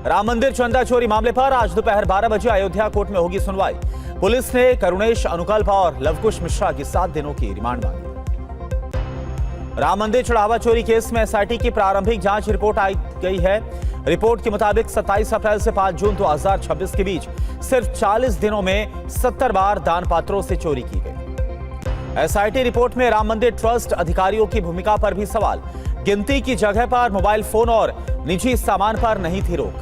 राम मंदिर चंदा चोरी मामले पर आज दोपहर 12 बजे अयोध्या कोर्ट में होगी सुनवाई। पुलिस ने करुणेश अनुकल्प और लवकुश मिश्रा की 7 दिनों की रिमांड मांगी। राम मंदिर चढ़ावा चोरी केस में एसआईटी की प्रारंभिक जांच रिपोर्ट आई गई है। रिपोर्ट के मुताबिक 27 अप्रैल से 5 जून 2026 के बीच सिर्फ 40 दिनों में 70 बार दान पात्रों से चोरी की गई। एसआईटी रिपोर्ट में राम मंदिर ट्रस्ट अधिकारियों की भूमिका पर भी सवाल। गिनती की जगह पर मोबाइल फोन और निजी सामान पर नहीं थी रोक।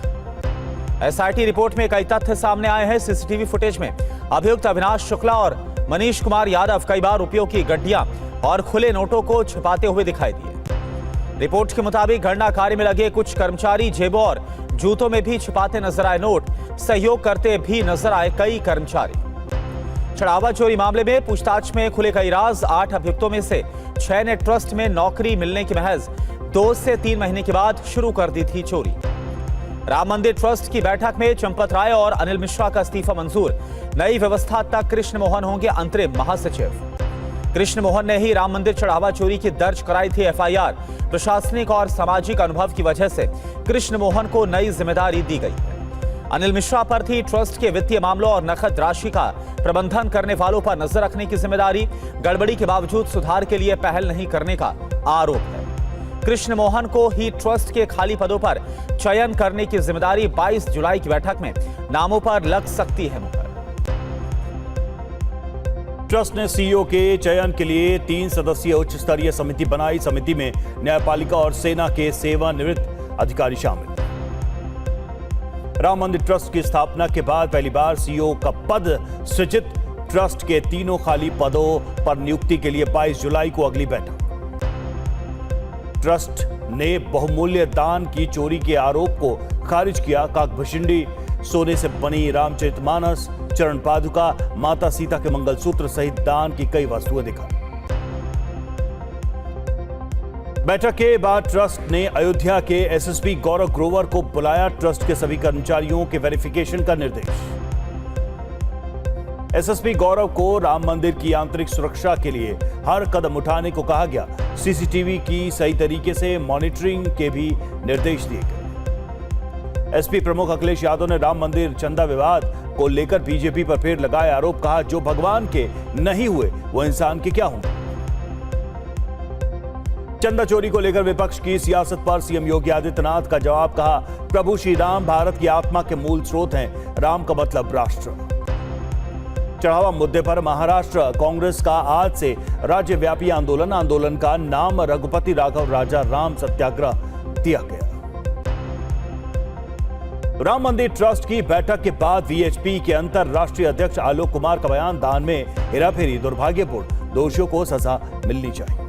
एसआईटी रिपोर्ट में कई तथ्य सामने आए हैं। सीसीटीवी फुटेज में अभियुक्त अविनाश शुक्ला और मनीष कुमार यादव कई बार रुपयों की गड्डियां और खुले नोटों को छिपाते हुए दिखाई दिए। रिपोर्ट के मुताबिक गणना कार्य में लगे कुछ कर्मचारी जेबों और जूतों में भी छिपाते नजर आए नोट। सहयोग करते भी नजर आए कई कर्मचारी। चढ़ावा चोरी मामले में पूछताछ में खुले कई राज। 8 अभियुक्तों में से 6 ने ट्रस्ट में नौकरी मिलने के महज 2 से 3 महीने के बाद शुरू कर दी थी चोरी। राम मंदिर ट्रस्ट की बैठक में चंपत राय और अनिल मिश्रा का इस्तीफा मंजूर। नई व्यवस्था तक कृष्ण मोहन होंगे अंतरिम महासचिव। कृष्ण मोहन ने ही राम मंदिर चढ़ावा चोरी की दर्ज कराई थी एफआईआर। प्रशासनिक और सामाजिक अनुभव की वजह से कृष्ण मोहन को नई जिम्मेदारी दी गई है। अनिल मिश्रा पर थी ट्रस्ट के वित्तीय मामलों और नकद राशि का प्रबंधन करने वालों पर नजर रखने की जिम्मेदारी। गड़बड़ी के बावजूद सुधार के लिए पहल नहीं करने का आरोप है। कृष्ण मोहन को ही ट्रस्ट के खाली पदों पर चयन करने की जिम्मेदारी। 22 जुलाई की बैठक में नामों पर लग सकती है मुहर। ट्रस्ट ने सीईओ के चयन के लिए 3 सदस्यीय उच्च स्तरीय समिति बनाई। समिति में न्यायपालिका और सेना के सेवानिवृत्त अधिकारी शामिल। राम मंदिर ट्रस्ट की स्थापना के बाद पहली बार सीईओ का पद सृजित। ट्रस्ट के 3 खाली पदों पर नियुक्ति के लिए 22 जुलाई को अगली बैठक। ट्रस्ट ने बहुमूल्य दान की चोरी के आरोप को खारिज किया। काकभूषणी सोने से बनी रामचरितमानस, चरण पादुका, माता सीता के मंगलसूत्र सहित दान की कई वस्तुएं दिखाई। बैठक के बाद ट्रस्ट ने अयोध्या के एसएसपी गौरव ग्रोवर को बुलाया। ट्रस्ट के सभी कर्मचारियों के वेरिफिकेशन का निर्देश। एसएसपी गौरव को राम मंदिर की आंतरिक सुरक्षा के लिए हर कदम उठाने को कहा गया। सीसीटीवी की सही तरीके से मॉनिटरिंग के भी निर्देश दिए गए। एसपी प्रमुख अखिलेश यादव ने राम मंदिर चंदा विवाद को लेकर बीजेपी पर फिर लगाए आरोप। कहा, जो भगवान के नहीं हुए वो इंसान के क्या होंगे। चंदा चोरी को लेकर विपक्ष की सियासत पर सीएम योगी आदित्यनाथ का जवाब। कहा, प्रभु श्री राम भारत की आत्मा के मूल स्रोत हैं। राम का मतलब राष्ट्र। चढ़ावा मुद्दे पर महाराष्ट्र कांग्रेस का आज से राज्यव्यापी आंदोलन का नाम रघुपति राघव राजा राम सत्याग्रह दिया गया। राम मंदिर ट्रस्ट की बैठक के बाद वीएचपी के अंतरराष्ट्रीय अध्यक्ष आलोक कुमार का बयान। दान में हेराफेरी दुर्भाग्यपूर्ण, दोषियों को सजा मिलनी चाहिए।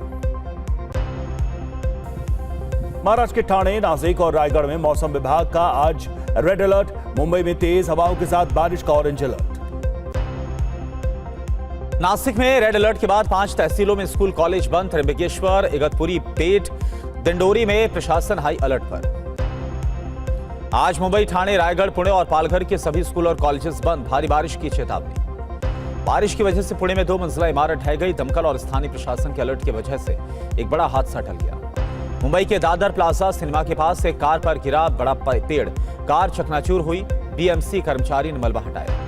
महाराष्ट्र के ठाणे, नासिक और रायगढ़ में मौसम विभाग का आज रेड अलर्ट। मुंबई में तेज हवाओं के साथ बारिश का ऑरेंज अलर्ट। नासिक में रेड अलर्ट के बाद 5 तहसीलों में स्कूल कॉलेज बंद। त्र्यंबकेश्वर, इगतपुरी, पेट, दिंडोरी में प्रशासन हाई अलर्ट पर। आज मुंबई, ठाणे, रायगढ़, पुणे और पालघर के सभी स्कूल और कॉलेजेस बंद। भारी बारिश की चेतावनी। बारिश की वजह से पुणे में 2 मंजिला इमारत ढह गई। दमकल और स्थानीय प्रशासन के अलर्ट की वजह से एक बड़ा हादसा टल गया। मुंबई के दादर प्लाजा सिनेमा के पास एक कार पर गिरा बड़ा पेड़। कार चकनाचूर हुई। बीएमसी कर्मचारी ने मलबा हटाया।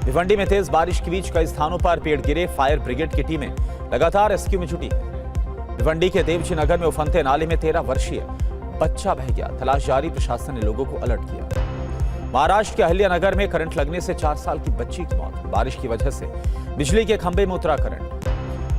भिवंडी में तेज बारिश के बीच कई स्थानों पर पेड़ गिरे। फायर ब्रिगेड की टीमें लगातार रेस्क्यू में जुटी। भिवंडी के देवजी नगर में उफनते नाले में 13 वर्षीय बच्चा बह गया। तलाश जारी। प्रशासन ने लोगों को अलर्ट किया। महाराष्ट्र के अहिल्यानगर में करंट लगने से 4 साल की बच्ची की मौत। बारिश की वजह से बिजली के खंभे में उतरा करंट।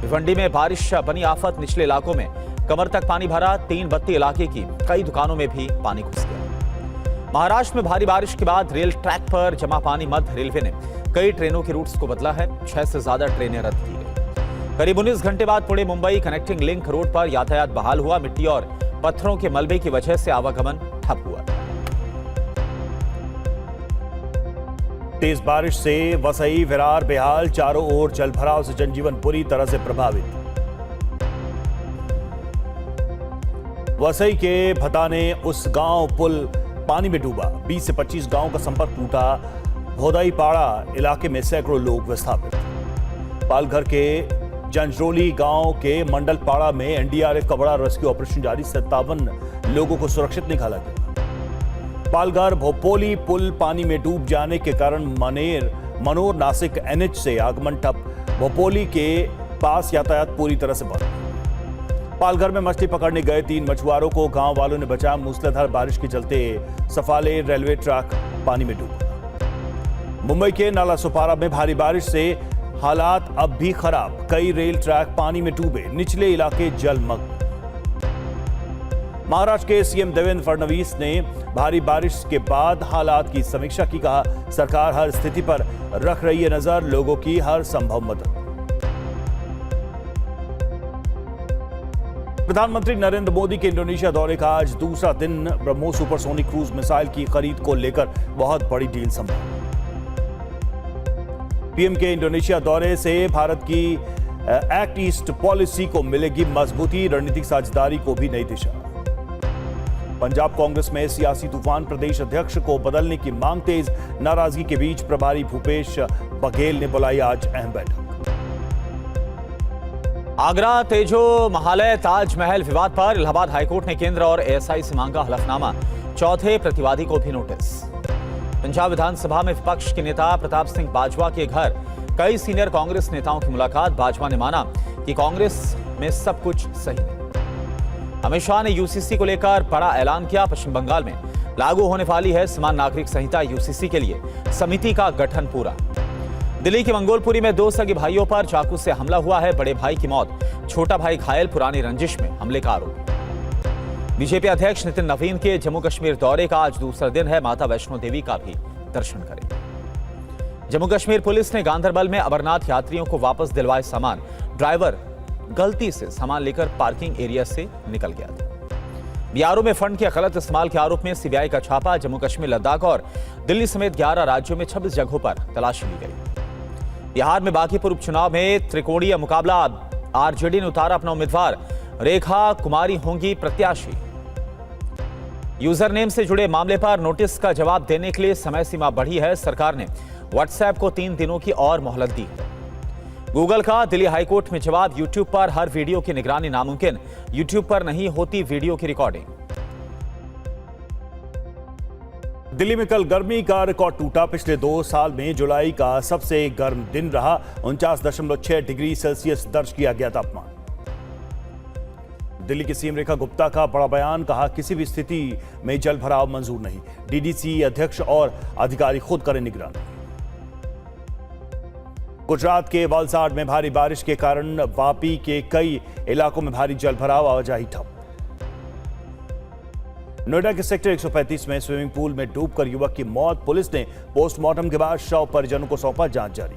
भिवंडी में बारिश बनी आफत। निचले इलाकों में कमर तक पानी भरा। 3 बत्ती इलाके की कई दुकानों में भी पानी घुस गया। महाराष्ट्र में भारी बारिश के बाद रेल ट्रैक पर जमा पानी। मध्य रेलवे ने कई ट्रेनों के रूट्स को बदला है। 6 से ज्यादा ट्रेनें रद्द की गई। करीब 19 घंटे बाद Pune Mumbai connecting link road पर यातायात बहाल हुआ। मिट्टी और पत्थरों के मलबे की वजह से आवागमन ठप हुआ। तेज बारिश से वसई, विरार, बेहाल चारों ओर जलभराव से जनजीवन बुरी तरह से प्रभावित। वसई के भताने उस गांव पुल पानी में डूबा। 20 से 25 गांव का संपर्क टूटा। भोदाईपाड़ा इलाके में सैकड़ों लोग विस्थापित। पालघर के जंजरोली गांव के मंडलपाड़ा में एनडीआरएफ का बड़ा रेस्क्यू ऑपरेशन जारी। 57 लोगों को सुरक्षित निकाला गया। पालघर भोपोली पुल पानी में डूब जाने के कारण मनोर नासिक एनएच से आगमन ठप। भोपोली के पास यातायात पूरी तरह से बंद। पालघर में मछली पकड़ने गए 3 मछुआरों को गांव वालों ने बचाया। मूसलाधार बारिश के चलते सफाले रेलवे ट्रैक पानी में डूब गया। मुंबई के नाला सुपारा में भारी बारिश से हालात अब भी खराब। कई रेल ट्रैक पानी में डूबे, निचले इलाके जलमग्न। महाराष्ट्र के सीएम देवेंद्र फडणवीस ने भारी बारिश के बाद हालात की समीक्षा की। कहा, सरकार हर स्थिति पर रख रही है नजर, लोगों की हर संभव मदद। प्रधानमंत्री नरेंद्र मोदी के इंडोनेशिया दौरे का आज दूसरा दिन। ब्रह्मोस सुपरसोनिक क्रूज मिसाइल की खरीद को लेकर बहुत बड़ी डील संभव। पीएम के इंडोनेशिया दौरे से भारत की एक्ट ईस्ट पॉलिसी को मिलेगी मजबूती, रणनीतिक साझेदारी को भी नई दिशा। पंजाब कांग्रेस में सियासी तूफान, प्रदेश अध्यक्ष को बदलने की मांग तेज। नाराजगी के बीच प्रभारी भूपेश बघेल ने बुलाई आज अहम बैठक। आगरा तेजो महालय ताजमहल विवाद पर इलाहाबाद हाईकोर्ट ने केंद्र और एएसआई से मांगा हलफनामा। चौथे प्रतिवादी को भी नोटिस। पंजाब विधानसभा में विपक्ष के नेता प्रताप सिंह बाजवा के घर कई सीनियर कांग्रेस नेताओं की मुलाकात। बाजवा ने माना कि कांग्रेस में सब कुछ सही है। अमित शाह ने यूसीसी को लेकर बड़ा ऐलान किया। पश्चिम बंगाल में लागू होने वाली है समान नागरिक संहिता, यूसीसी के लिए समिति का गठन पूरा। दिल्ली के मंगोलपुरी में 2 सगे भाइयों पर चाकू से हमला हुआ है। बड़े भाई की मौत, छोटा भाई घायल, पुरानी रंजिश में हमले का आरोप। बीजेपी अध्यक्ष नितिन नवीन के जम्मू कश्मीर दौरे का आज दूसरा दिन है। माता वैष्णो देवी का भी दर्शन करेंगे। जम्मू कश्मीर पुलिस ने गांधरबल में अमरनाथ यात्रियों को वापस दिलवाए सामान। ड्राइवर गलती से सामान लेकर पार्किंग एरिया से निकल गया था। बीआरओ में फंड के गलत इस्तेमाल के आरोप में सीबीआई का छापा। जम्मू कश्मीर, लद्दाख और दिल्ली समेत 11 राज्यों में 26 जगहों पर तलाशी ली गई। बिहार में बांकीपुर उपचुनाव में त्रिकोणीय मुकाबला। आरजेडी ने उतारा अपना उम्मीदवार, रेखा कुमारी होंगी प्रत्याशी। यूजर नेम से जुड़े मामले पर नोटिस का जवाब देने के लिए समय सीमा बढ़ी है। सरकार ने व्हाट्सएप को 3 दिनों की और मोहलत दी। गूगल का दिल्ली हाईकोर्ट में जवाब, यूट्यूब पर हर वीडियो की निगरानी नामुमकिन। यूट्यूब पर नहीं होती वीडियो की रिकॉर्डिंग। दिल्ली में कल गर्मी का रिकॉर्ड टूटा। पिछले 2 साल में जुलाई का सबसे गर्म दिन रहा। 49.6 डिग्री सेल्सियस दर्ज किया गया तापमान। दिल्ली की सीएम रेखा गुप्ता का बड़ा बयान। कहा, किसी भी स्थिति में जल भराव मंजूर नहीं। डीडीसी अध्यक्ष और अधिकारी खुद करें निगरानी। गुजरात के वलसाड में भारी बारिश के कारण वापी के कई इलाकों में भारी जलभराव, आवाजाही ठप। नोएडा के सेक्टर 135 में स्विमिंग पूल में डूबकर युवक की मौत। पुलिस ने पोस्टमार्टम के बाद शव परिजनों को सौंपा, जांच जारी।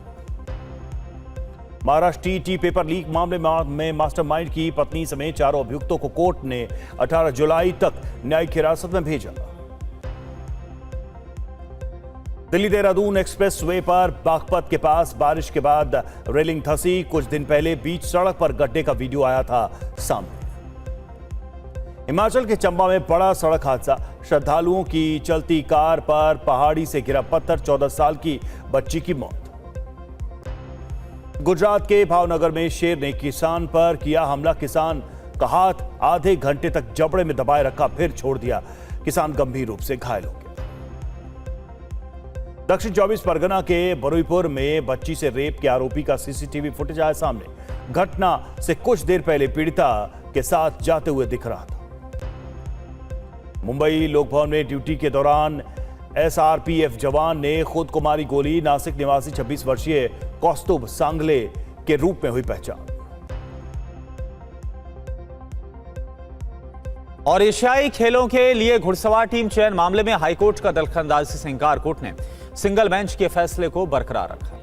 महाराष्ट्र टीटी पेपर लीक मामले में मास्टरमाइंड की पत्नी समेत 4 अभियुक्तों को कोर्ट ने 18 जुलाई तक न्यायिक हिरासत में भेजा। दिल्ली देहरादून एक्सप्रेस वे पर बागपत के पास बारिश के बाद रेलिंग धंसी। कुछ दिन पहले बीच सड़क पर गड्ढे का वीडियो आया था सामने। हिमाचल के चंबा में बड़ा सड़क हादसा। श्रद्धालुओं की चलती कार पर पहाड़ी से गिरा पत्थर, 14 साल की बच्ची की मौत। गुजरात के भावनगर में शेर ने किसान पर किया हमला। किसान का हाथ आधे घंटे तक जबड़े में दबाए रखा, फिर छोड़ दिया। किसान गंभीर रूप से घायल हो गया। दक्षिण 24 परगना के बरुईपुर में बच्ची से रेप के आरोपी का सीसीटीवी फुटेज आया सामने। घटना से कुछ देर पहले पीड़िता के साथ जाते हुए दिख रहा था। मुंबई लोकभवन में ड्यूटी के दौरान एसआरपीएफ जवान ने खुद को मारी गोली। नासिक निवासी 26 वर्षीय कौस्तुभ सांगले के रूप में हुई पहचान। और एशियाई खेलों के लिए घुड़सवार टीम चयन मामले में हाईकोर्ट का दखलंदाजी से इंकार। कोर्ट ने सिंगल बेंच के फैसले को बरकरार रखा।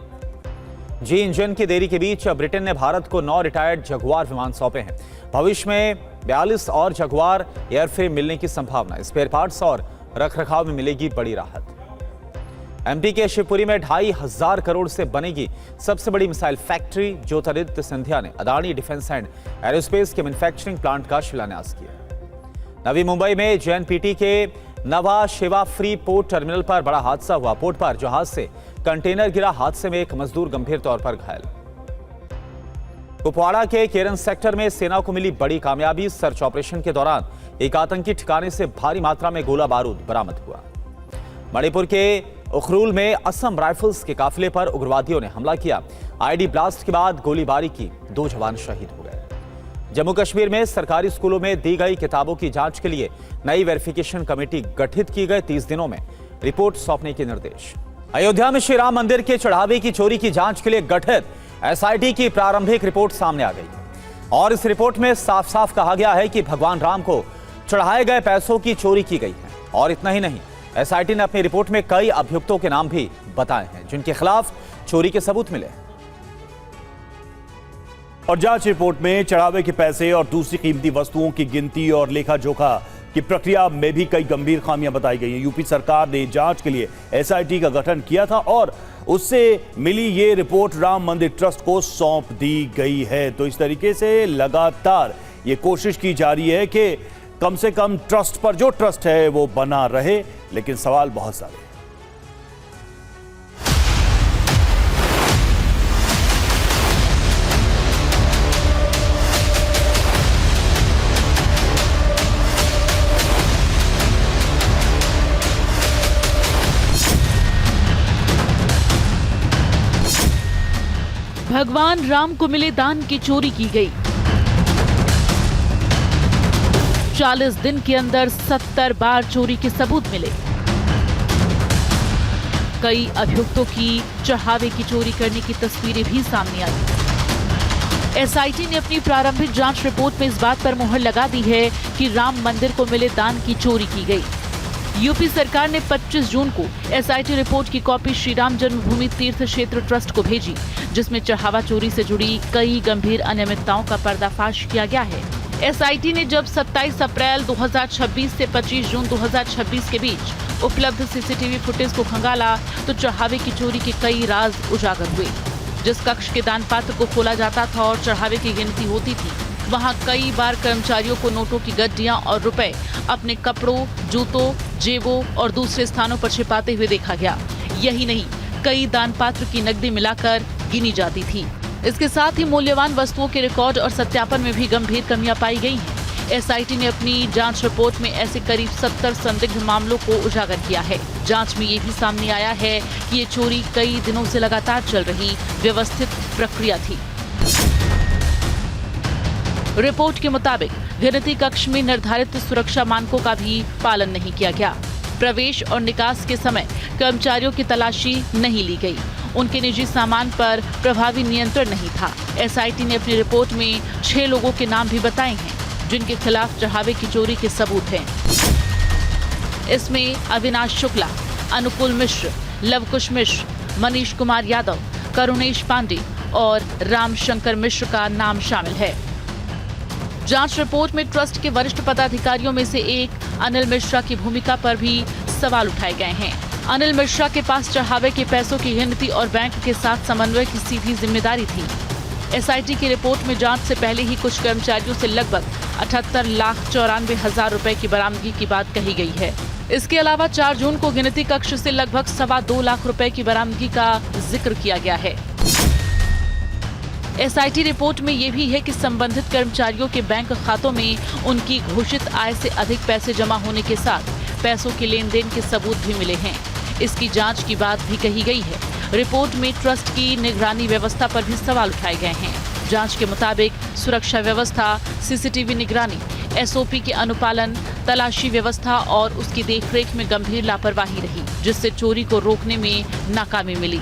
जी इंजन की देरी के बीच ब्रिटेन ने भारत को 9 रिटायर्ड जगुआर विमान सौंपे हैं। भविष्य में 42 और जगुआर एयरफ्रेम मिलने की संभावना। स्पेयर पार्ट्स और रखरखाव में मिलेगी बड़ी राहत। एमपी के शिवपुरी में 2,500 करोड़ से बनेगी सबसे बड़ी मिसाइल फैक्ट्री। ज्योतिरादित्य सिंधिया ने अदानी डिफेंस एंड एरोस्पेस के मैन्युफैक्चरिंग प्लांट का शिलान्यास किया। नवी मुंबई में जेएनपीटी के नवा शेवा फ्री पोर्ट टर्मिनल पर बड़ा हादसा हुआ। पोर्ट पर जहाज से कंटेनर गिरा। हादसे में एक मजदूर गंभीर तौर पर घायल। कुपवाड़ा के केरन सेक्टर में सेना को मिली बड़ी कामयाबी। सर्च ऑपरेशन के दौरान एक आतंकी ठिकाने से भारी मात्रा में गोला बारूद बरामद हुआ। मणिपुर के उखरूल में असम राइफल्स के काफिले पर उग्रवादियों ने हमला किया। आईडी ब्लास्ट के बाद गोलीबारी की, 2 जवान शहीद हो गए। जम्मू कश्मीर में सरकारी स्कूलों में दी गई किताबों की जांच के लिए नई वेरिफिकेशन कमेटी गठित की गई। 30 दिनों में रिपोर्ट सौंपने के निर्देश। अयोध्या में श्री राम मंदिर के चढ़ावे की चोरी की जांच के लिए गठित एसआईटी की प्रारंभिक रिपोर्ट सामने आ गई है और इस रिपोर्ट में साफ साफ कहा गया है कि भगवान राम को चढ़ाए गए पैसों की चोरी की गई है। और इतना ही नहीं, एसआईटी ने अपनी रिपोर्ट में कई अभियुक्तों के नाम भी बताए हैं जिनके खिलाफ चोरी के सबूत मिले। और जांच रिपोर्ट में चढ़ावे के पैसे और दूसरी कीमती वस्तुओं की गिनती और लेखा जोखा की प्रक्रिया में भी कई गंभीर खामियां बताई गई हैं। यूपी सरकार ने जांच के लिए एसआईटी का गठन किया था और उससे मिली ये रिपोर्ट राम मंदिर ट्रस्ट को सौंप दी गई है। तो इस तरीके से लगातार ये कोशिश की जा रही है कि कम से कम ट्रस्ट पर जो ट्रस्ट है वो बना रहे, लेकिन सवाल बहुत सारे हैं। भगवान राम को मिले दान की चोरी की गई। 40 दिन के अंदर 70 बार चोरी के सबूत मिले। कई अभियुक्तों की चढ़ावे की चोरी करने की तस्वीरें भी सामने आई। एसआईटी ने अपनी प्रारंभिक जांच रिपोर्ट में इस बात पर मुहर लगा दी है कि राम मंदिर को मिले दान की चोरी की गई। यूपी सरकार ने 25 जून को एसआईटी रिपोर्ट की कॉपी श्री राम जन्मभूमि तीर्थ क्षेत्र ट्रस्ट को भेजी, जिसमें चढ़ावा चोरी से जुड़ी कई गंभीर अनियमितताओं का पर्दाफाश किया गया है। एसआईटी ने जब 27 अप्रैल 2026 से 25 जून 2026 के बीच उपलब्ध सीसीटीवी फुटेज को खंगाला तो चढ़ावे की चोरी के कई राज उजागर हुए। जिस कक्ष के दान पात्र को खोला जाता था और चढ़ावे की गिनती होती थी, वहां कई बार कर्मचारियों को नोटों की गड्डियां और रुपए अपने कपड़ों, जूतों, जेबों और दूसरे स्थानों पर छिपाते हुए देखा गया। यही नहीं, कई दान पात्र की नकदी मिलाकर गिनी जाती थी। इसके साथ ही मूल्यवान वस्तुओं के रिकॉर्ड और सत्यापन में भी गंभीर कमियां पाई गई हैं। एसआईटी ने अपनी जांच रिपोर्ट में ऐसे करीब 70 संदिग्ध मामलों को उजागर किया है। जांच में ये भी सामने आया है कि ये चोरी कई दिनों से लगातार चल रही व्यवस्थित प्रक्रिया थी। रिपोर्ट के मुताबिक गिनती कक्ष में निर्धारित सुरक्षा मानकों का भी पालन नहीं किया गया। प्रवेश और निकास के समय कर्मचारियों की तलाशी नहीं ली गई। उनके निजी सामान पर प्रभावी नियंत्रण नहीं था। एसआईटी ने अपनी रिपोर्ट में 6 लोगों के नाम भी बताए हैं जिनके खिलाफ चढ़ावे की चोरी के सबूत हैं। इसमें अविनाश शुक्ला, अनुकूल मिश्र, लवकुश मिश्र, मनीष कुमार यादव, करुणेश पांडे और रामशंकर मिश्र का नाम शामिल है। जांच रिपोर्ट में ट्रस्ट के वरिष्ठ पदाधिकारियों में से एक अनिल मिश्रा की भूमिका पर भी सवाल उठाए गए हैं। अनिल मिश्रा के पास चढ़ावे के पैसों की गिनती और बैंक के साथ समन्वय की सीधी जिम्मेदारी थी। एसआईटी की रिपोर्ट में जांच से पहले ही कुछ कर्मचारियों से लगभग 78,94,000 रुपए की बरामदगी की बात कही गई है। इसके अलावा 4 जून को गिनती कक्ष से लगभग 2.25 लाख रुपए की बरामदगी का जिक्र किया गया है। एसआईटी रिपोर्ट में ये भी है कि संबंधित कर्मचारियों के बैंक खातों में उनकी घोषित आय से अधिक पैसे जमा होने के साथ पैसों के लेन देन के सबूत भी मिले हैं। इसकी जांच की बात भी कही गई है। रिपोर्ट में ट्रस्ट की निगरानी व्यवस्था पर भी सवाल उठाए गए हैं। जांच के मुताबिक सुरक्षा व्यवस्था, सीसीटीवी निगरानी, एसओपी के अनुपालन, तलाशी व्यवस्था और उसकी देखरेख में गंभीर लापरवाही रही, जिससे चोरी को रोकने में नाकामी मिली।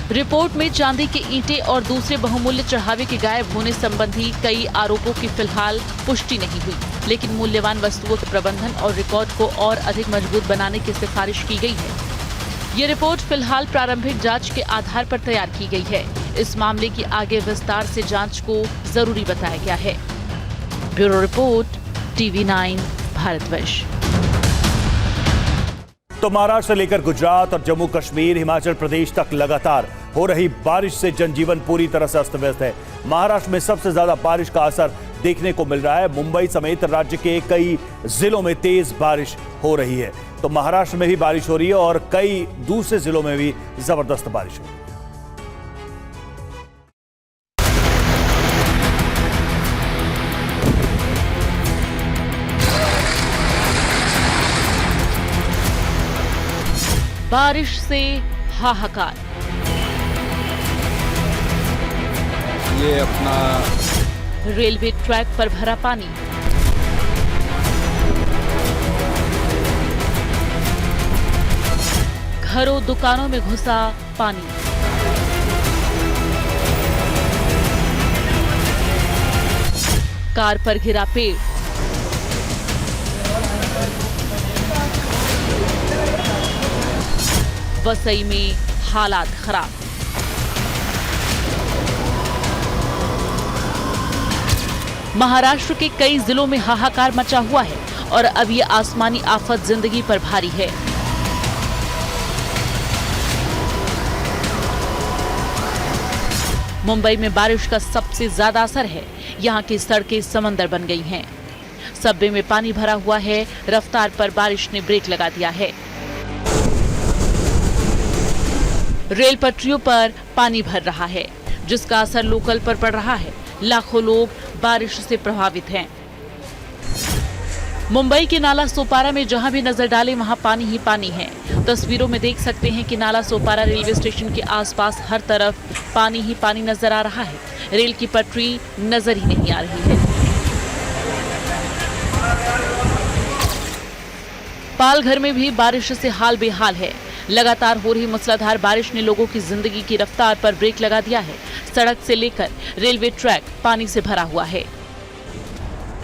रिपोर्ट में चांदी के ईंटें और दूसरे बहुमूल्य चढ़ावे के गायब होने संबंधी कई आरोपों की फिलहाल पुष्टि नहीं हुई, लेकिन मूल्यवान वस्तुओं के प्रबंधन और रिकॉर्ड को और अधिक मजबूत बनाने की सिफारिश की गई है। ये रिपोर्ट फिलहाल प्रारंभिक जांच के आधार पर तैयार की गई है। इस मामले की आगे विस्तार से जांच को जरूरी बताया गया है। Bureau report, TV9 Bharatvarsh. तो महाराष्ट्र से लेकर गुजरात और जम्मू कश्मीर, हिमाचल प्रदेश तक लगातार हो रही बारिश से जनजीवन पूरी तरह से अस्त व्यस्त है। महाराष्ट्र में सबसे ज्यादा बारिश का असर देखने को मिल रहा है। मुंबई समेत राज्य के कई जिलों में तेज बारिश हो रही है। तो महाराष्ट्र में भी बारिश हो रही है और कई दूसरे जिलों में भी जबरदस्त बारिश हो रही है। बारिश से हाहाकार। ये अपना रेलवे ट्रैक पर भरा पानी। घरों दुकानों में घुसा पानी। कार पर गिरा पेड़। वसई में हालात खराब। महाराष्ट्र के कई जिलों में हाहाकार मचा हुआ है और अब ये आसमानी आफत जिंदगी पर भारी है। मुंबई में बारिश का सबसे ज्यादा असर है। यहाँ की सड़कें समंदर बन गई हैं। सबवे में पानी भरा हुआ है। रफ्तार पर बारिश ने ब्रेक लगा दिया है। रेल पटरियों पर पानी भर रहा है, जिसका असर लोकल पर पड़ रहा है। लाखों लोग बारिश से प्रभावित हैं। मुंबई के नाला सोपारा में जहां भी नजर डालें वहां पानी ही पानी है। तस्वीरों में देख सकते हैं कि नाला सोपारा रेलवे स्टेशन के आसपास हर तरफ पानी ही पानी नजर आ रहा है। रेल की पटरी नजर ही नहीं आ रही है। पालघर में भी बारिश से हाल बेहाल है। लगातार हो रही मूसलाधार बारिश ने लोगों की जिंदगी की रफ्तार पर ब्रेक लगा दिया है। सड़क से लेकर रेलवे ट्रैक पानी से भरा हुआ है।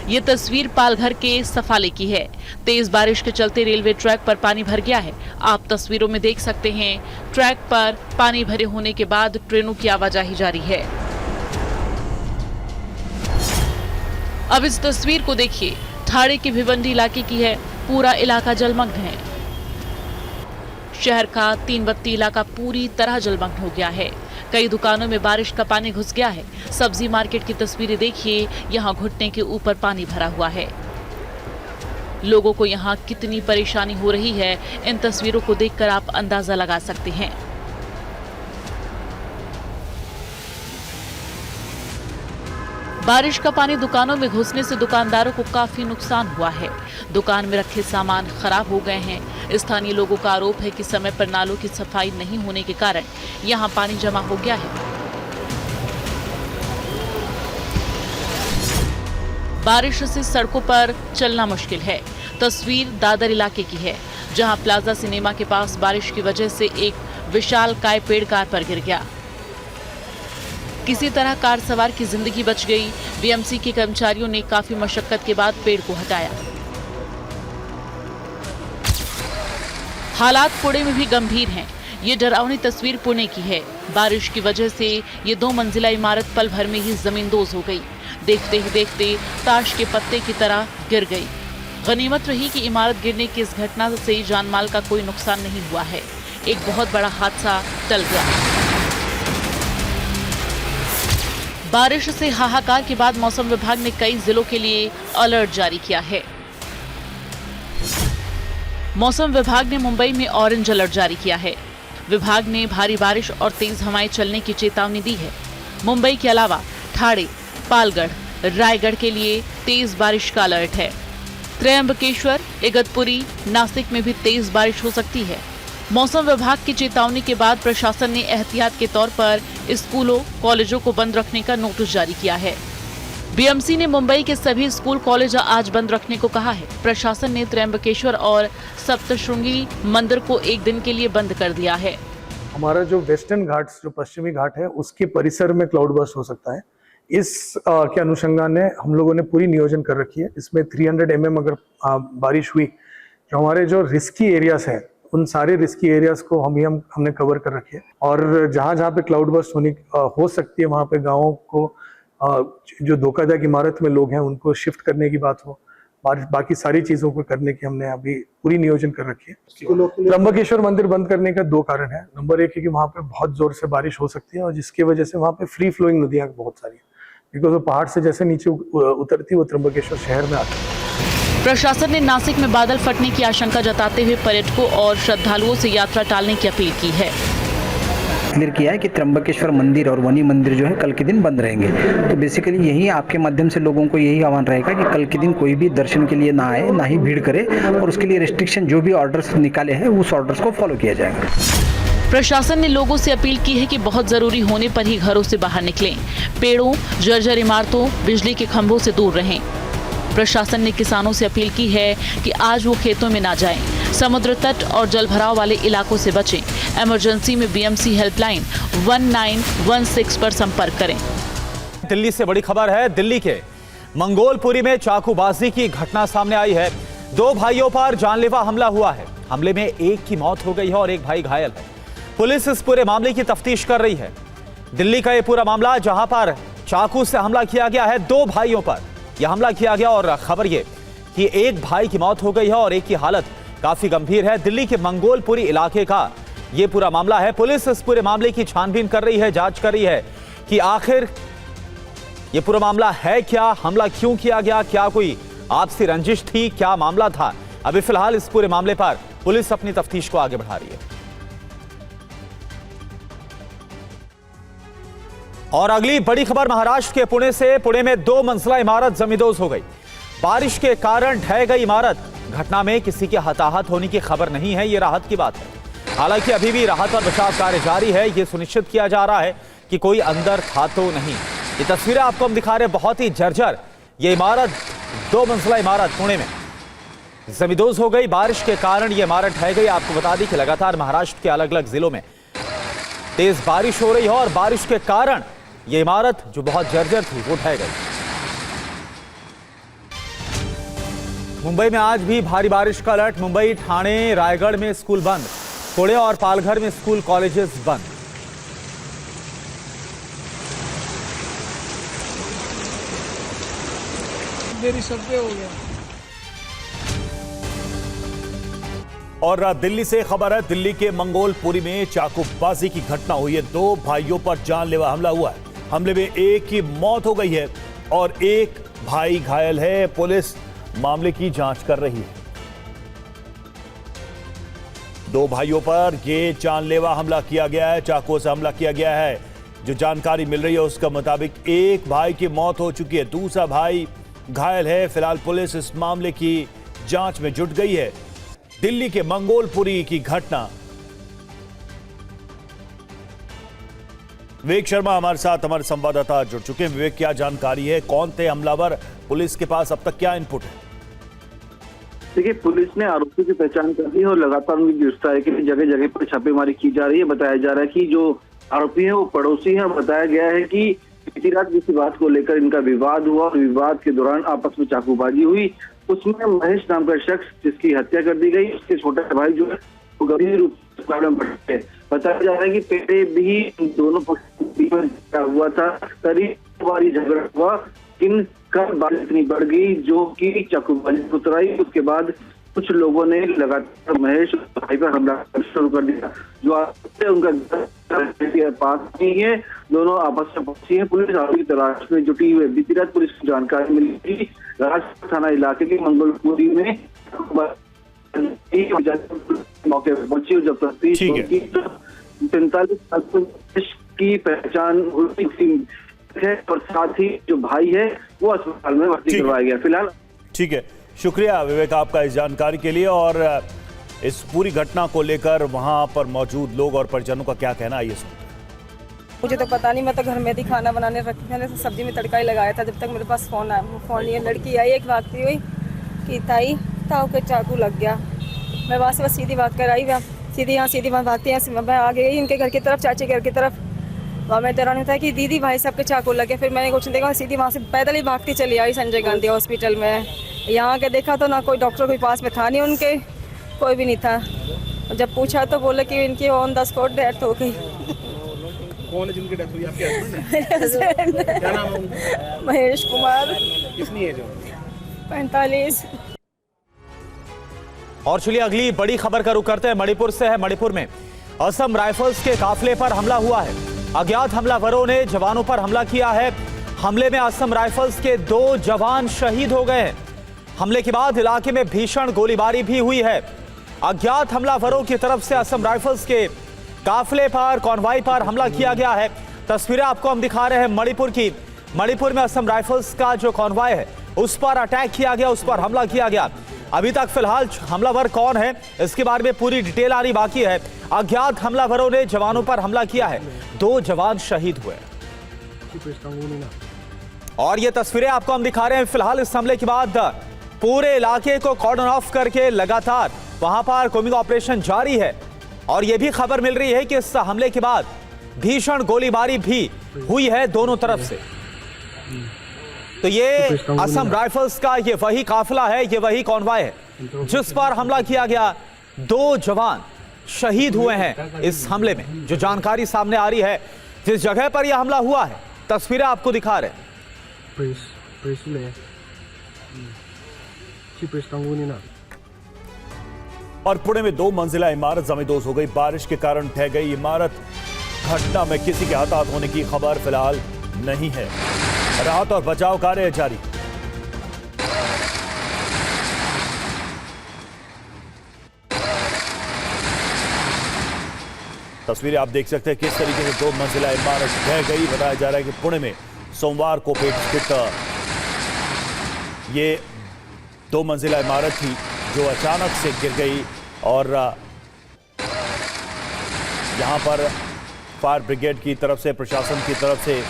ये तस्वीर पालघर के सफाले की है। तेज बारिश के चलते रेलवे ट्रैक पर पानी भर गया है। आप तस्वीरों में देख सकते हैं, ट्रैक पर पानी भरे होने के बाद ट्रेनों की आवाजाही जारी है। अब इस तस्वीर को देखिए, ठाणे के भिवंडी इलाके की है। पूरा इलाका जलमग्न है। शहर का 3 बत्ती इलाका पूरी तरह जलमग्न हो गया है। कई दुकानों में बारिश का पानी घुस गया है। सब्जी मार्केट की तस्वीरें देखिए, यहाँ घुटने के ऊपर पानी भरा हुआ है। लोगों को यहाँ कितनी परेशानी हो रही है, इन तस्वीरों को देखकर आप अंदाजा लगा सकते हैं। बारिश का पानी दुकानों में घुसने से दुकानदारों को काफी नुकसान हुआ है। दुकान में रखे सामान खराब हो गए हैं। स्थानीय लोगों का आरोप है कि समय पर नालों की सफाई नहीं होने के कारण यहां पानी जमा हो गया है। बारिश से सड़कों पर चलना मुश्किल है। तस्वीर दादर इलाके की है, जहां प्लाजा सिनेमा के पास बारिश की वजह से एक विशालकाय पेड़ कार पर गिर गया। किसी तरह कार सवार की जिंदगी बच गई। बीएमसी के कर्मचारियों ने काफी मशक्कत के बाद पेड़ को हटाया। हालात पुणे में भी गंभीर हैं। ये डरावनी तस्वीर पुणे की है। बारिश की वजह से ये 2 मंजिला इमारत पल भर में ही जमींदोज हो गई। देखते ही देखते ताश के पत्ते की तरह गिर गई। गनीमत रही कि इमारत गिरने की इस घटना से जानमाल का कोई नुकसान नहीं हुआ है। एक बहुत बड़ा हादसा टल गया। बारिश से हाहाकार के बाद मौसम विभाग ने कई जिलों के लिए अलर्ट जारी किया है। मौसम विभाग ने मुंबई में ऑरेंज अलर्ट जारी किया है। विभाग ने भारी बारिश और तेज हवाएं चलने की चेतावनी दी है। मुंबई के अलावा ठाणे, पालगढ़, रायगढ़ के लिए तेज बारिश का अलर्ट है। त्र्यंबकेश्वर, इगतपुरी, नासिक में भी तेज बारिश हो सकती है। मौसम विभाग की चेतावनी के बाद प्रशासन ने एहतियात के तौर पर स्कूलों, कॉलेजों को बंद रखने का नोटिस जारी किया है। बीएमसी ने मुंबई के सभी स्कूल कॉलेज आज बंद रखने को कहा है। प्रशासन ने त्र्यंबकेश्वर और सप्तशृंगी मंदिर को 1 दिन के लिए बंद कर दिया है। हमारा जो वेस्टर्न घाट्स, जो पश्चिमी घाट है, उसके परिसर में क्लाउड बर्स्ट हो सकता है। इस के अनुसंधान ने हम लोगों ने पूरी नियोजन कर रखी है। इसमें 300 mm अगर बारिश हुई, जो हमारे जो रिस्की एरियाज हैं, उन सारे रिस्की एरियाज को हमने कवर कर रखे हैं। और जहाँ जहाँ पे क्लाउड बर्स्ट हो सकती है, वहाँ पे गाँवों को जो धोखादायक इमारत में लोग हैं उनको शिफ्ट करने की बात हो, बाकी सारी चीजों को करने की हमने अभी पूरी नियोजन कर रखी है। त्र्यंबकेश्वर मंदिर बंद करने का 2 कारण है। नंबर 1 है कि वहाँ पे बहुत जोर से बारिश हो सकती है और जिसकी वजह से वहाँ पे फ्री फ्लोइंग नदियाँ बहुत सारी हैं, बिकॉज वो पहाड़ से जैसे नीचे उतरती वो त्र्यंबकेश्वर शहर में आती है। प्रशासन ने नासिक में बादल फटने की आशंका जताते हुए पर्यटकों और श्रद्धालुओं से यात्रा टालने की अपील की है। क्लियर किया है कि त्र्यंबकेश्वर मंदिर और वनी मंदिर जो है कल के दिन बंद रहेंगे। तो बेसिकली यही आपके माध्यम से लोगों को यही आह्वान रहेगा कि कल के दिन कोई भी दर्शन के लिए ना आए, ना ही भीड़ करे, और उसके लिए रिस्ट्रिक्शन जो भी ऑर्डर्स निकाले हैं उस ऑर्डर्स को फॉलो किया जाएगा। प्रशासन ने लोगों से अपील की है कि बहुत जरूरी होने पर ही घरों से बाहर निकलें, पेड़ों, जर्जर इमारतों, बिजली के खंभों से दूर रहें। प्रशासन ने किसानों से अपील की है कि आज वो खेतों में ना जाएं, समुद्र तट और जलभराव वाले इलाकों से बचें। इमरजेंसी में बीएमसी हेल्पलाइन 1916 पर संपर्क करें। दिल्ली से बड़ी खबर है। दिल्ली के मंगोलपुरी में चाकूबाजी की घटना सामने आई है। 2 भाइयों पर जानलेवा हमला हुआ है। हमले में एक की मौत हो गई है और एक भाई घायल है। पुलिस इस पूरे मामले की तफ्तीश कर रही है। दिल्ली का यह पूरा मामला, जहां पर चाकू से हमला किया गया है, 2 भाइयों पर यह हमला किया गया और खबर यह कि एक भाई की मौत हो गई है और एक की हालत काफी गंभीर है। दिल्ली के मंगोलपुरी इलाके का यह पूरा मामला है। पुलिस इस पूरे मामले की छानबीन कर रही है, जांच कर रही है कि आखिर यह पूरा मामला है क्या, हमला क्यों किया गया, क्या कोई आपसी रंजिश थी, क्या मामला था। अभी फिलहाल इस पूरे मामले पर पुलिस अपनी तफ्तीश को आगे बढ़ा रही है। और अगली बड़ी खबर महाराष्ट्र के पुणे से। पुणे में 2 मंजिला इमारत जमींदोज हो गई। बारिश के कारण ढह गई इमारत। घटना में किसी के हताहत होने की खबर नहीं है, यह राहत की बात है। हालांकि अभी भी राहत और बचाव कार्य जारी है। यह सुनिश्चित किया जा रहा है कि कोई अंदर था तो नहीं। ये तस्वीरें आपको हम दिखा रहे हैं, बहुत ही जर्जर ये इमारत, 2 मंजिला इमारत पुणे में जमींदोज हो गई। बारिश के कारण यह इमारत ढह गई। आपको बता दें कि लगातार महाराष्ट्र के अलग अलग जिलों में तेज बारिश हो रही है और बारिश के कारण यह इमारत जो बहुत जर्जर थी वो ढह गई। मुंबई में आज भी भारी बारिश का अलर्ट। मुंबई, ठाणे, रायगढ़ में स्कूल बंद। पुणे और पालघर में स्कूल कॉलेजेस बंद। देरी सब पे हो गया। और दिल्ली से खबर है। दिल्ली के मंगोलपुरी में चाकूबाजी की घटना हुई है। 2 भाइयों पर जानलेवा हमला हुआ है। हमले में एक की मौत हो गई है और एक भाई घायल है। पुलिस मामले की जांच कर रही है। 2 भाइयों पर यह जानलेवा हमला किया गया है, चाकू से हमला किया गया है। जो जानकारी मिल रही है उसके मुताबिक एक भाई की मौत हो चुकी है, दूसरा भाई घायल है। फिलहाल पुलिस इस मामले की जांच में जुट गई है। दिल्ली के मंगोलपुरी की घटना। विवेक शर्मा हमारे साथ, हमारे संवाददाता जुड़ चुके हैं। विवेक, क्या जानकारी है, कौन थे हमलावर, पुलिस के पास अब तक क्या इनपुट है? देखिए, पुलिस ने आरोपी की पहचान कर ली है और लगातार उनकी गिरफ्तारी के लिए जगह जगह पर छापेमारी की जा रही है। बताया जा रहा है कि जो आरोपी है वो पड़ोसी है। बताया गया है कि बीती रात किसी बात को लेकर इनका विवाद हुआ और विवाद के दौरान आपस में चाकूबाजी हुई। उसमें महेश नाम का शख्स जिसकी हत्या कर दी गई, उसके छोटे भाई जो है वो गंभीर रूप से प्रॉब्लम पड़े। बताया जा रहा है कि पहले भी दोनों पक्षों में हुआ था, करीब बारी झगड़ा हुआ, लेकिन कल बात इतनी बढ़ गई जो कि चाकूबाजी उतराई। उसके बाद कुछ लोगों ने लगातार महेश भाई पर हमला शुरू कर दिया। जो उनका पास नहीं है, दोनों आपस में पहुंची है। पुलिस आरोपी की तलाश में जुटी हुई है। बीती रात पुलिस को जानकारी मिली थी राजपुर थाना इलाके के मंगोलपुरी में मौके पर पहुंची और जब तफ्तीश की 45 साल की पहचान हुई है और साथ ही जो भाई है वो अस्पताल में भर्ती करवाया गया। फिलहाल ठीक है, शुक्रिया विवेक आपका इस जानकारी के लिए। और इस पूरी घटना को लेकर वहां पर मौजूद लोग और परिजनों का क्या कहना है, ये सुनते हैं। मुझे तो पता नहीं, मैं तो घर में ही खाना बनाने रखी, मैंने तो सब्जी में तड़का ही लगाया था। जब तक मेरे पास फोन आया, फोन लिए लड़की आई, एक भागती हुई कि ताई ताऊ के चाकू लग गया। मैं वहाँ से बस सीधी भाग कर आई, सीधी वहाँ भागती हैं। मैं आ गई इनके घर की तरफ, चाची के घर की तरफ। वहाँ मैं दौरान था कि दीदी भाई साहब के चाकू लगे। फिर मैंने कुछ देखा, सीधी वहाँ से पैदल ही भागती चली आई संजय गांधी हॉस्पिटल में। यहाँ के देखा तो ना कोई डॉक्टर कोई पास में था नहीं, उनके कोई भी नहीं था। जब पूछा तो बोले कि इनकी ऑन द स्पॉट डेथ हो गई। कौन है जिनकी डेथ हुई? आपके हस्बैंड? क्या नाम है? महेश कुमार। कितनी एज है? 45। और चलिए अगली बड़ी खबर का रुख करते हैं, मणिपुर से है। मणिपुर में असम राइफल्स के काफिले पर हमला हुआ है। अज्ञात हमलावरों ने जवानों पर हमला किया है। हमले में असम राइफल्स के 2 जवान शहीद हो गए हैं। हमले के बाद इलाके में भीषण गोलीबारी भी हुई है। अज्ञात हमलावरों की तरफ से असम राइफल्स के काफिले पर, कॉन्वॉय पर हमला किया गया है। तस्वीरें आपको हम दिखा रहे हैं मणिपुर की। मणिपुर में असम राइफल्स का जो कॉन्वॉय है उस पर अटैक किया गया, उस पर हमला किया गया। अभी तक फिलहाल हमलावर कौन है इसके बारे में पूरी डिटेल आनी बाकी है। अज्ञात हमलावरों ने जवानों पर हमला किया है, 2 जवान शहीद हुए और ये तस्वीरें आपको हम दिखा रहे हैं। फिलहाल इस हमले के बाद पूरे इलाके को कॉर्डन ऑफ करके लगातार वहां पर कोमिंग ऑपरेशन जारी है और यह भी खबर मिल रही है कि इस हमले के बाद भीषण गोलीबारी भी हुई है दोनों तरफ से। तो ये असम राइफल्स का ये वही काफिला है, ये वही कॉन्वॉय है जिस पर हमला किया गया। 2 जवान शहीद हुए हैं इस हमले में। जो जानकारी सामने आ रही है, जिस जगह पर यह हमला हुआ है, तस्वीरें आपको दिखा रहे हैं। और पुणे में 2 मंजिला इमारत जमींदोज हो गई। बारिश के कारण ढह गई इमारत। घटना में किसी के हताहत होने की खबर फिलहाल नहीं है। राहत और बचाव कार्य जारी। तस्वीरें आप देख सकते हैं किस तरीके से 2 मंजिला इमारत ढह गई। बताया जा रहा है कि पुणे में सोमवार को पेट स्थित ये 2 मंजिला इमारत थी जो अचानक से गिर गई और यहां पर फायर ब्रिगेड की तरफ से, प्रशासन की तरफ से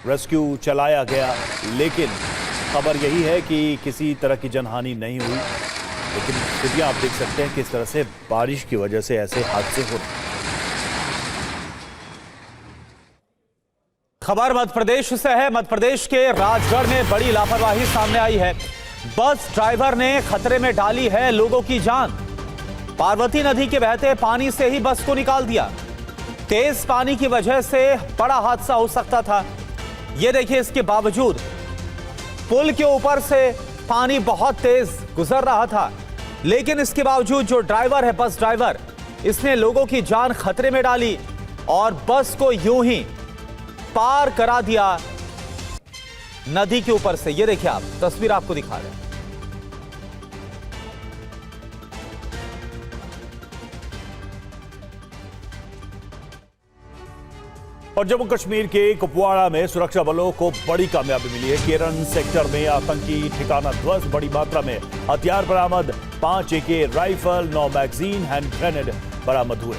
रेस्क्यू चलाया गया, लेकिन खबर यही है कि किसी तरह की जनहानि नहीं हुई। लेकिन स्थितियां आप देख सकते हैं किस तरह से बारिश की वजह से ऐसे हादसे हो रहे हैं। खबर मध्य प्रदेश से है। मध्य प्रदेश के राजगढ़ में बड़ी लापरवाही सामने आई है। बस ड्राइवर ने खतरे में डाली है लोगों की जान। पार्वती नदी के बहते पानी से ही बस को निकाल दिया। तेज पानी की वजह से बड़ा हादसा हो सकता था। यह देखिए, इसके बावजूद पुल के ऊपर से पानी बहुत तेज गुजर रहा था, लेकिन इसके बावजूद जो ड्राइवर है, बस ड्राइवर, इसने लोगों की जान खतरे में डाली और बस को यूं ही पार करा दिया नदी के ऊपर से। ये देखिए, आप तस्वीर आपको दिखा रहे हैं। और जम्मू कश्मीर के कुपवाड़ा में सुरक्षा बलों को बड़ी कामयाबी मिली है। केरन सेक्टर में आतंकी ठिकाना ध्वस्त, बड़ी मात्रा में हथियार बरामद, 5 AK rifle, 9 magazine, hand grenade बरामद हुए।